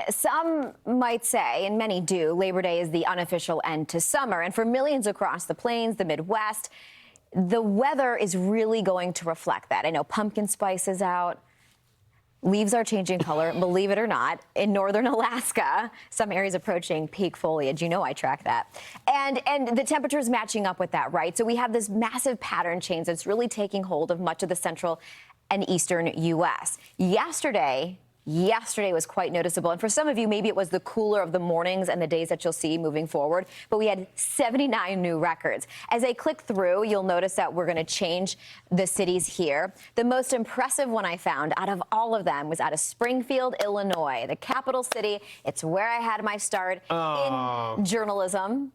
Some might say, and many do, Labor Day is the unofficial end to summer. And for millions across the plains, the Midwest, the weather is really going to reflect that. I know pumpkin spice is out. Leaves are changing color, believe it or not. In northern Alaska, some areas approaching peak foliage. You know I track that. And the temperatures matching up with that, right? So we have this massive pattern change that's really taking hold of much of the central and eastern U.S. Yesterday was quite noticeable. And for some of you, maybe it was the cooler of the mornings and the days that you'll see moving forward. But we had 79 new records. As I click through, you'll notice that we're going to change the cities here. The most impressive one I found out of all of them was out of Springfield, Illinois, the capital city. It's where I had my start in journalism.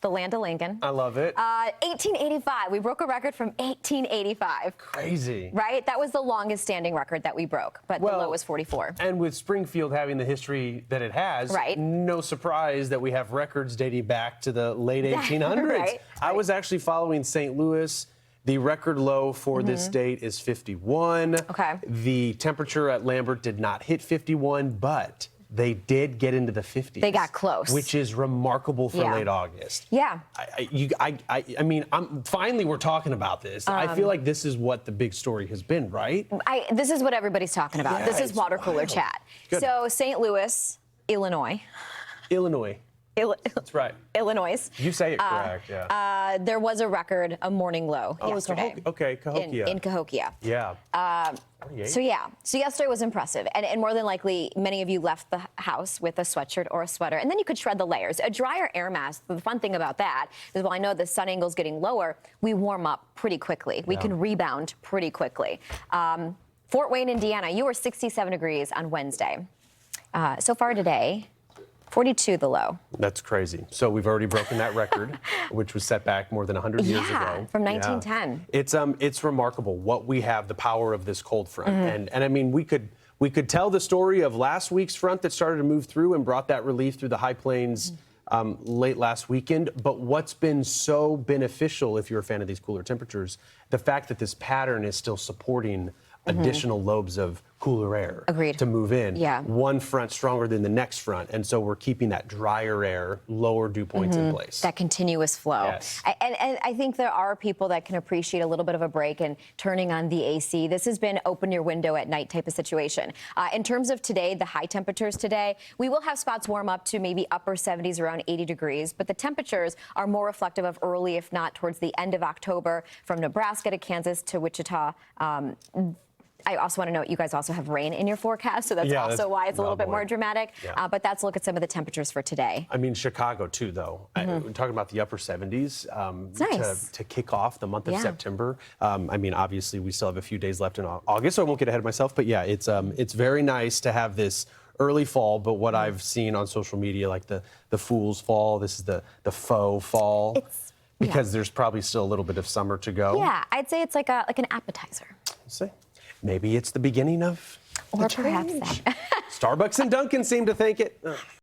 The land of Lincoln. I love it. 1885. We broke a record from 1885. Crazy. Right? That was the longest standing record that we broke, but the low was 44. And with Springfield having the history that it has, right, no surprise that we have records dating back to the late 1800s. Right. I was actually following St. Louis. The record low for this date is 51. Okay. The temperature at Lambert did not hit 51, but they did get into the 50s. They got close. Which is remarkable for late August. Yeah. I mean, finally we're talking about this. I feel like this is what the big story has been, right? This is what everybody's talking about. Yeah, this is water cooler chat. Good. So St. Louis, Illinois. That's right. Illinois. You say it correct, yeah. There was a record, a morning low yesterday. Cahokia. In Cahokia. Yeah. So yesterday was impressive, and more than likely, many of you left the house with a sweatshirt or a sweater, and then you could shred the layers. A drier air mass, the fun thing about that is, while I know the sun angle's getting lower, we warm up pretty quickly. We can rebound pretty quickly. Fort Wayne, Indiana, you were 67 degrees on Wednesday. So far today, 42 the low. That's crazy. So we've already broken that record, which was set back more than 100 years ago. From 1910. Yeah. It's remarkable what we have, the power of this cold front. And I mean, we could tell the story of last week's front that started to move through and brought that relief through the high plains late last weekend. But what's been so beneficial, if you're a fan of these cooler temperatures, the fact that this pattern is still supporting additional lobes of cooler air to move in. Yeah. One front stronger than the next front. And so we're keeping that drier air, lower dew points in place. That continuous flow. Yes. And I think there are people that can appreciate a little bit of a break and turning on the AC. This has been open your window at night type of situation. In terms of today, the high temperatures today, we will have spots warm up to maybe upper 70s, around 80 degrees, but the temperatures are more reflective of early, if not towards the end of October, from Nebraska to Kansas to Wichita. I also want to note you guys also have rain in your forecast, so that's also why it's a little bit more dramatic. Yeah. But that's a look at some of the temperatures for today. I mean, Chicago, too, though. We're talking about the upper 70s nice. to kick off the month of September. I mean, obviously, we still have a few days left in August, so I won't get ahead of myself. But, yeah, it's very nice to have this early fall. But what I've seen on social media, like the fool's fall, this is the faux fall. Because there's probably still a little bit of summer to go. Yeah, I'd say it's like an appetizer. Let's see. Maybe it's the beginning of or perhaps that. Starbucks and Dunkin' seem to think it.